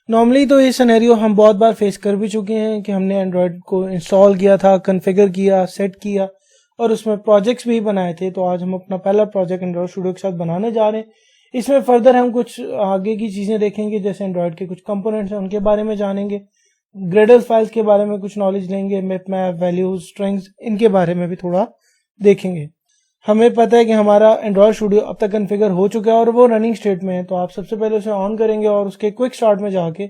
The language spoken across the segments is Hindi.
नॉर्मली तो ये सिनेरियो हम बहुत बार फेस कर भी चुके हैं कि हमने एंड्रॉयड को इंस्टॉल किया था, कॉन्फ़िगर किया, सेट किया और उसमें प्रोजेक्ट्स भी बनाए थे। तो आज हम अपना पहला प्रोजेक्ट एंड्रॉयड स्टूडियो के साथ बनाने जा रहे हैं। इसमें फर्दर हम कुछ आगे की चीज़ें देखेंगे, जैसे एंड्रॉयड के कुछ कंपोनेंट्स हैं उनके बारे में जानेंगे, ग्रेडल फाइल्स के बारे में कुछ नॉलेज लेंगे, मैप वैल्यूज, स्ट्रिंग्स, इनके बारे में भी थोड़ा देखेंगे। हमें पता है कि हमारा एंड्रॉयड स्टूडियो अब तक कॉन्फ़िगर हो चुका है और वो रनिंग स्टेट में है। तो आप सबसे पहले उसे ऑन करेंगे और उसके क्विक स्टार्ट में जाके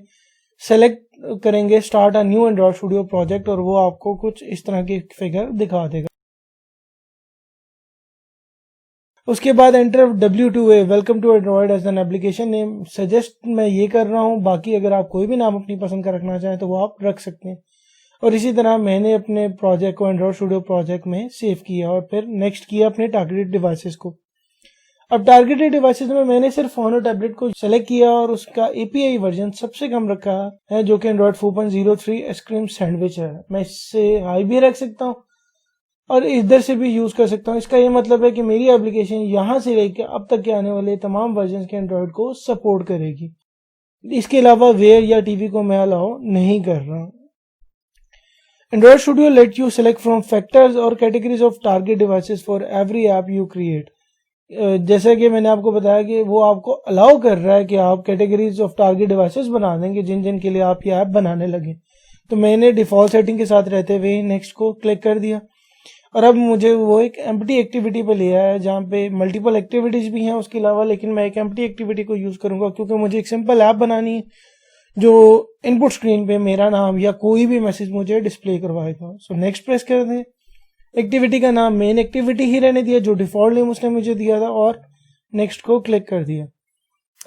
सेलेक्ट करेंगे start a new Android studio project और वो आपको कुछ इस तरह की फिगर दिखा देगा। उसके बाद enter W2A welcome to android as an application name. Suggest मैं ये कर रहा हूँ, बाकी अगर आप कोई भी नाम अपनी पसंद का रखना चाहें तो वो आप रख सकते हैं। और इसी तरह मैंने अपने प्रोजेक्ट को एंड्रॉयड स्टूडियो प्रोजेक्ट में सेव किया और फिर नेक्स्ट किया अपने टारगेटेड डिवाइसेस को। अब टारगेटेड डिवाइसेस में मैंने सिर्फ फोन और टैबलेट को सेलेक्ट किया और उसका API वर्जन सबसे कम रखा है, जो कि एंड्रॉयड 4.03 आइसक्रीम सैंडविच है। मैं इससे हाई भी रख सकता हूँ और इधर से भी यूज कर सकता हूँ। इसका ये मतलब है कि मेरी एप्लीकेशन यहाँ से लेकर अब तक के आने वाले तमाम वर्जन के एंड्रॉयड को सपोर्ट करेगी। इसके अलावा वेयर या टीवी को मैं अलाउ नहीं कर रहा। Android Studio let you select from factors और categories of target devices for every app you create. जैसे कि मैंने आपको बताया कि वो आपको अलाउ कर रहा है कि आप कैटेगरीज ऑफ टारगेट डिवाइसेस बना देंगे जिन जिन के लिए आप ये ऐप बनाने लगे। तो मैंने डिफॉल्ट सेटिंग के साथ रहते हुए नेक्स्ट को क्लिक कर दिया और अब मुझे वो एक एम्प्टी एक्टिविटी पे ले आया है जहाँ पे मल्टीपल एक्टिविटीज भी हैं उसके अलावा, लेकिन मैं एक एम्प्टी एक्टिविटी को यूज करूंगा क्योंकि मुझे एक सिंपल ऐप बनानी है जो इनपुट स्क्रीन पे मेरा नाम या कोई भी मैसेज मुझे डिस्प्ले करवाएगा। सो नेक्स्ट प्रेस कर दें। एक्टिविटी का नाम मेन एक्टिविटी ही रहने दिया जो डिफॉल्ट नेम उसने मुझे दिया था और नेक्स्ट को क्लिक कर दिया।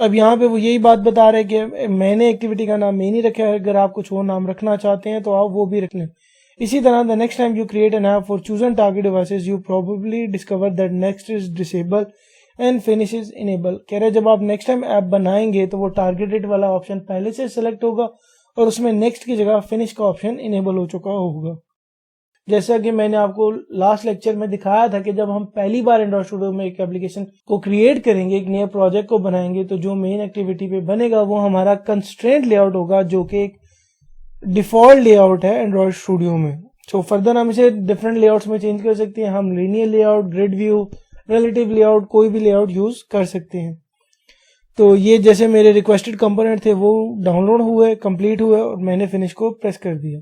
अब यहाँ पे वो यही बात बता रहे हैं कि मैंने एक्टिविटी का नाम मेन ही रखा है, अगर आप कुछ और नाम रखना चाहते हैं तो आप वो भी रख लें। इसी तरह the next time you create an app for chosen target devices you probably discover that next is disable and finish is enable. कह रहे जब आप नेक्स्ट टाइम ऐप बनाएंगे तो वो टारगेटेड वाला ऑप्शन पहले से सिलेक्ट होगा और उसमें नेक्स्ट की जगह फिनिश का ऑप्शन इनेबल हो चुका होगा। जैसा कि मैंने आपको लास्ट लेक्चर में दिखाया था कि जब हम पहली बार एंड्रॉयड स्टूडियो में एक एप्लीकेशन को क्रिएट करेंगे, एक नया प्रोजेक्ट को बनाएंगे, तो जो मेन एक्टिविटी पे बनेगा वो हमारा कंस्ट्रेंट लेआउट होगा जो कि एक डिफॉल्ट लेआउट है एंड्रॉयड स्टूडियो में। सो फर्दर हम इसे डिफरेंट लेआउट्स में चेंज कर सकते हैं। हम linear layout, grid view, relative layout, कोई भी लेआउट यूज कर सकते हैं। तो ये जैसे मेरे रिक्वेस्टेड कंपोनेंट थे वो डाउनलोड हुए, कंप्लीट हुए और मैंने फिनिश को प्रेस कर दिया।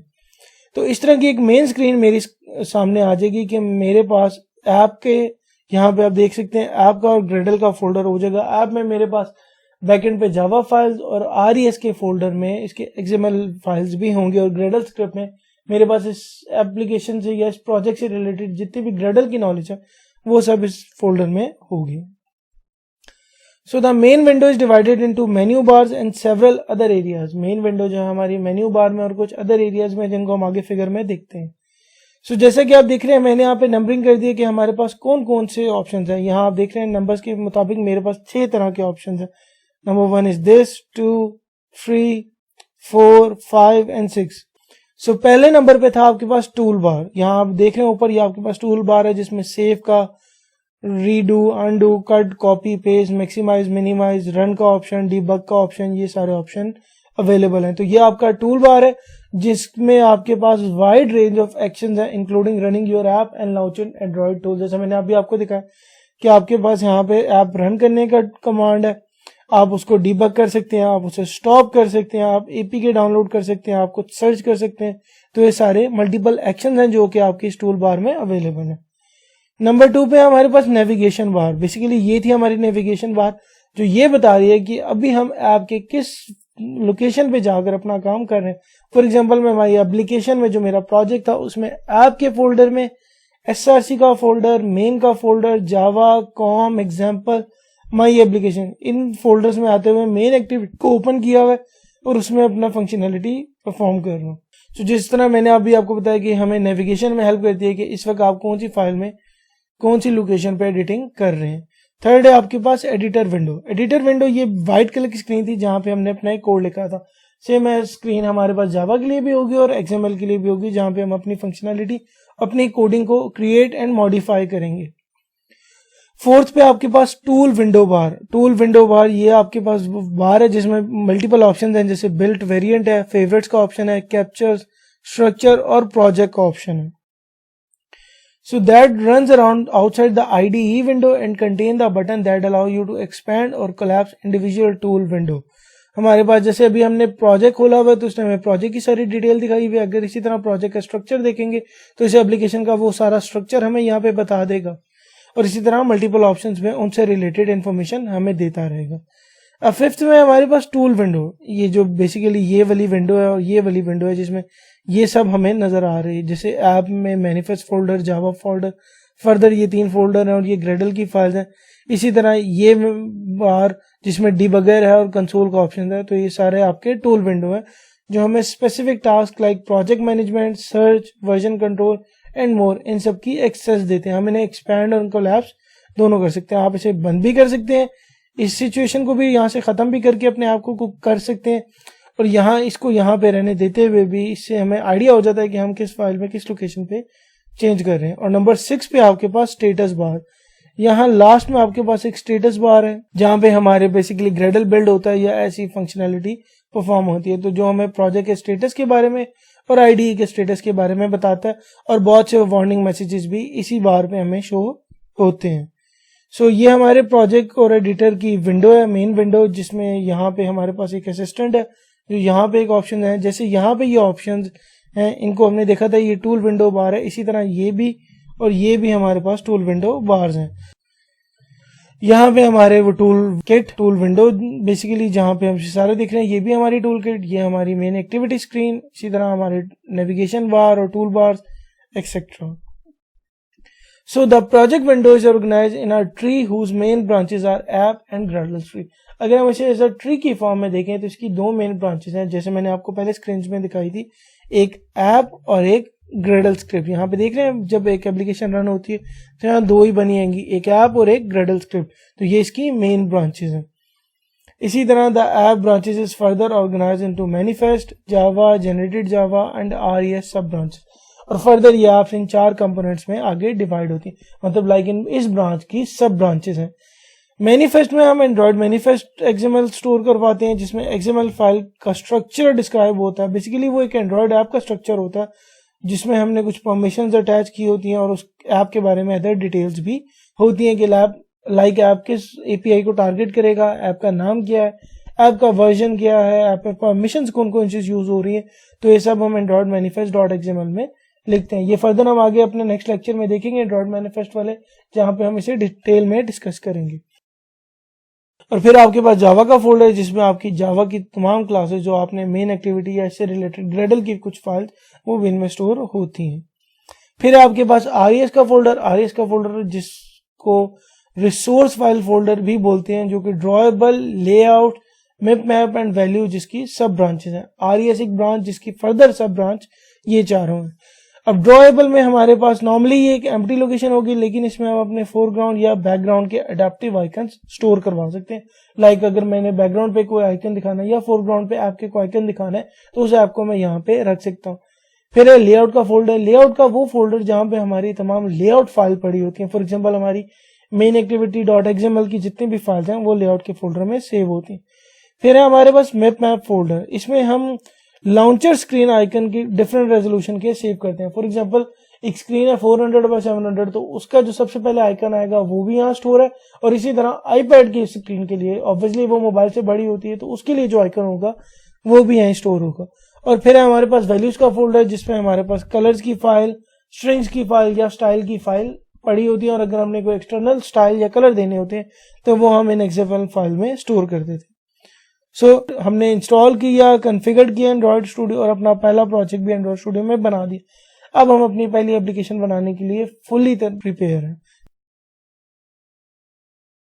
तो इस तरह की एक मेन स्क्रीन मेरी सामने आ जाएगी कि मेरे पास ऐप के, यहाँ पे आप देख सकते हैं ऐप का और ग्रेडल का फोल्डर हो जाएगा। ऐप में मेरे पास बैकएंड पे जावा फाइल्स और RES के फोल्डर में इसके XML फाइल्स भी होंगे और ग्रेडल स्क्रिप्ट में मेरे पास इस एप्लीकेशन से या इस प्रोजेक्ट से रिलेटेड जितनी भी ग्रेडल की नॉलेज है वो सब इस फोल्डर में होगी। So the main window is divided into menu bars and several other areas. Main window जो है हमारी मेन्यू बार में और कुछ अदर एरियाज में जिनको हम आगे फिगर में देखते हैं। सो जैसा कि आप देख रहे हैं मैंने यहाँ पे नंबरिंग कर दिया कि हमारे पास कौन कौन से ऑप्शंस हैं। यहाँ आप देख रहे हैं नंबर्स के मुताबिक मेरे पास 6 तरह के ऑप्शंस हैं। Number 1 is this, 2, 3, 4, 5 and 6। सो पहले नंबर पे था आपके पास टूल बार। यहाँ आप देख रहे हैं ऊपर ये आपके पास टूल बार है जिसमें सेव का, redo, undo, cut, copy, paste, maximise, minimise, run का ऑप्शन, डीबग का ऑप्शन, ये सारे ऑप्शन अवेलेबल हैं। तो ये आपका टूल बार है जिसमें आपके पास वाइड रेंज ऑफ एक्शंस है including running your app and launching Android tool. जैसा मैंने अभी आपको दिखाया कि आपके पास यहाँ पे ऐप रन करने का कमांड है, आप उसको डीबग कर सकते हैं, आप उसे स्टॉप कर सकते हैं, आप APK डाउनलोड कर सकते हैं, आप कुछ सर्च कर सकते हैं। तो ये सारे मल्टीपल एक्शंस हैं जो कि आपकी इस टूल बार में अवेलेबल है। नंबर 2 पे हमारे पास नेविगेशन बार। बेसिकली ये थी हमारी नेविगेशन बार जो ये बता रही है कि अभी हम ऐप के किस लोकेशन पे जाकर अपना काम कर रहे हैं। फॉर एग्जांपल मैं हमारी एप्लीकेशन में जो मेरा प्रोजेक्ट था उसमें ऐप के फोल्डर में SRC का फोल्डर, मेन का folder, Java, com, example, my application, in folders में आते हुए मेन एक्टिविटी को ओपन किया हुआ है और उसमें अपना फंक्शनैलिटी परफॉर्म कर रहा हूँ। तो जिस तरह मैंने अभी आपको बताया कि हमें नेविगेशन में हेल्प करती है कि इस वक्त आप कौन सी फाइल में कौन सी लोकेशन पे एडिटिंग कर रहे हैं। थर्ड है आपके पास एडिटर विंडो। एडिटर विंडो ये व्हाइट कलर की स्क्रीन थी जहां पे हमने अपना एक कोड लिखा था। सेम है स्क्रीन हमारे पास जावा के लिए भी होगी और XML के लिए भी होगी जहां पे हम अपनी फंक्शनैलिटी, अपनी कोडिंग को क्रिएट एंड मॉडिफाई करेंगे। फोर्थ पे आपके पास टूल विंडो बार ये आपके पास बार है जिसमें मल्टीपल ऑप्शन हैं, जैसे बिल्ट वेरिएंट है, फेवरेट्स का ऑप्शन है, कैप्चर, स्ट्रक्चर और प्रोजेक्ट का ऑप्शन है. So that runs around outside the IDE window and contain the button that allow you to expand or collapse individual tool window. हमारे पास जैसे अभी हमने प्रोजेक्ट खोला हुआ है तो उसने हमें प्रोजेक्ट की सारी डिटेल दिखाई हुई है. अगर इसी तरह प्रोजेक्ट का स्ट्रक्चर देखेंगे तो इस एप्लीकेशन का वो सारा स्ट्रक्चर हमें यहाँ पे बता देगा और इसी तरह मल्टीपल ऑप्शंस में उनसे रिलेटेड इन्फॉर्मेशन हमें देता रहेगा. अब फिफ्थ में हमारे पास टूल विंडो, ये जो बेसिकली ये वाली विंडो है और ये वाली विंडो है जिसमें ये सब हमें नजर आ रही है. जैसे ऐप में मैनिफेस्ट फोल्डर, जावा फोल्डर, फर्दर ये 3 फोल्डर हैं और ये ग्रेडल की फाइल्स हैं. इसी तरह ये बार जिसमें डिबगर है और कंसोल का ऑप्शन है. तो ये सारे आपके टूल विंडो है जो हमें specific task like project management, search, version control and more इन सब की एक्सेस देते हैं. हम इन्हें एक्सपैंड और कोलैप्स दोनों कर सकते हैं. आप इसे बंद भी कर सकते हैं, इस सिचुएशन को भी यहाँ से खत्म भी करके अपने आप को कर सकते हैं और यहाँ इसको यहाँ पे रहने देते हुए भी इससे हमें आइडिया हो जाता है कि हम किस फाइल में किस लोकेशन पे चेंज कर रहे हैं. और नंबर 6 पे आपके पास स्टेटस बार. यहाँ लास्ट में आपके पास एक स्टेटस बार है जहाँ पे हमारे बेसिकली ग्रेडल बिल्ड होता है या ऐसी फंक्शनैलिटी परफॉर्म होती है. तो जो हमें प्रोजेक्ट के स्टेटस के बारे में और आईडी के स्टेटस के बारे में बताता है और बहुत से वार्निंग मैसेजेस भी इसी बार पे हमें शो होते हैं. सो ये हमारे प्रोजेक्ट और एडिटर की विंडो है, मेन विंडो, जिसमें यहाँ पे हमारे पास एक असिस्टेंट है जो यहाँ पे एक ऑप्शन है. जैसे यहाँ पे ये ऑप्शंस हैं इनको हमने देखा था, ये टूल विंडो बार है. इसी तरह ये भी और ये भी हमारे पास टूल विंडो बार्स हैं. यहाँ पे हमारे वो tool kit, tool window basically जहाँ पे हम सारे दिख रहे हैं, ये भी हमारी टूल किट, ये हमारी मेन एक्टिविटी स्क्रीन, इसी तरह हमारे नेविगेशन बार और tool bars etcetera. So the project window is organized in a tree whose main branches are app and Gradle tree. अगर हम इसे एज अ ट्री की फॉर्म में देखें तो इसकी 2 मेन ब्रांचेस हैं, जैसे मैंने आपको पहले स्क्रीन में दिखाई थी, एक ऐप और एक ग्रेडल स्क्रिप्ट. यहाँ पे देख रहे हैं जब एक एप्लीकेशन रन होती है तो यहाँ 2 ही बनी आएंगी, एक ऐप और एक ग्रेडल स्क्रिप्ट. तो ये इसकी मेन ब्रांचेस हैं. इसी तरह the app branches is further organise into manifest, Java, generated Java and RES सब ब्रांचेस. और फर्दर ये ऐप्स इन 4 कंपोनेंट्स में आगे डिवाइड होती है, मतलब लाइक इन इस ब्रांच की सब ब्रांचेस हैं. मैनिफेस्ट में हम एंड्रॉइड मैनिफेस्ट XML स्टोर करवाते हैं जिसमें XML फाइल का स्ट्रक्चर डिस्क्राइब होता है. बेसिकली वो एक एंड्रॉइड ऐप का स्ट्रक्चर होता है जिसमें हमने कुछ परमिशंस अटैच की होती हैं और उस ऐप के बारे में अदर डिटेल्स भी होती हैं कि ऐप किस API को टारगेट करेगा, ऐप का नाम क्या है, ऐप का वर्जन क्या है, ऐप में परमिशंस कौन कौन सी यूज हो रही है. तो ये सब हम एंड्रॉइड मैनिफेस्ट.xml में लिखते हैं. ये फर्दर हम आगे अपने नेक्स्ट लेक्चर में देखेंगे एंड्रॉइड मैनिफेस्ट वाले, जहां पे हम इसे डिटेल में डिस्कस करेंगे. और फिर आपके पास जावा का फोल्डर है जिसमें आपकी जावा की तमाम क्लासेस जो आपने मेन एक्टिविटी या इससे रिलेटेड ग्रेडल की कुछ फाइल्स वो भी इनमें स्टोर होती हैं. फिर आपके पास RES का फोल्डर जिसको रिसोर्स फाइल फोल्डर भी बोलते हैं, जो कि drawable, layout, map and value जिसकी सब ब्रांचेस हैं. RES एक ब्रांच जिसकी फर्दर सब ब्रांच ये चारों हैं. अब ड्रॉएबल में हमारे पास नॉर्मली ये एक एम्प्टी लोकेशन होगी, लेकिन इसमें हम अपने फोरग्राउंड या बैकग्राउंड के अडेप्टिव आइकन्स स्टोर करवा सकते हैं. लाइक अगर मैंने बैकग्राउंड पे कोई आइकन दिखाना है या फोरग्राउंड पे ऐप के कोई आइकन दिखाना है तो उस ऐप को मैं यहाँ पे रख सकता हूँ. फिर है लेआउट का फोल्डर. लेआउट का वो फोल्डर जहाँ पे हमारी तमाम लेआउट फाइल पड़ी होती है. फॉर एग्जाम्पल हमारी मेन एक्टिविटी.xml की जितनी भी फाइल्स हैं वो लेआउट के फोल्डर में सेव होती हैं. फिर है हमारे पास मैप फोल्डर. इसमें हम लॉन्चर स्क्रीन आइकन की डिफरेंट रेजोल्यूशन के सेव करते हैं. फॉर एग्जांपल एक स्क्रीन है 400x700 तो उसका जो सबसे पहले आइकन आएगा वो भी यहाँ स्टोर है. और इसी तरह आईपैड की स्क्रीन के लिए ऑब्वियसली वो मोबाइल से बड़ी होती है तो उसके लिए जो आइकन होगा वो भी यहाँ स्टोर होगा. और फिर है हमारे पास वैल्यूज का फोल्डर जिसमें हमारे पास कलर्स की फाइल, स्ट्रिंग्स की फाइल या स्टाइल की फाइल पड़ी होती है. और अगर हमने कोई एक्सटर्नल स्टाइल या कलर देने होते हैं तो वो हम इन XML फाइल में स्टोर करते थे. हमने इंस्टॉल किया, कॉन्फ़िगर किया एंड्रॉइड स्टूडियो और अपना पहला प्रोजेक्ट भी एंड्रॉइड स्टूडियो में बना दिया. अब हम अपनी पहली एप्लीकेशन बनाने के लिए फुल्ली प्रिपेयर हैं.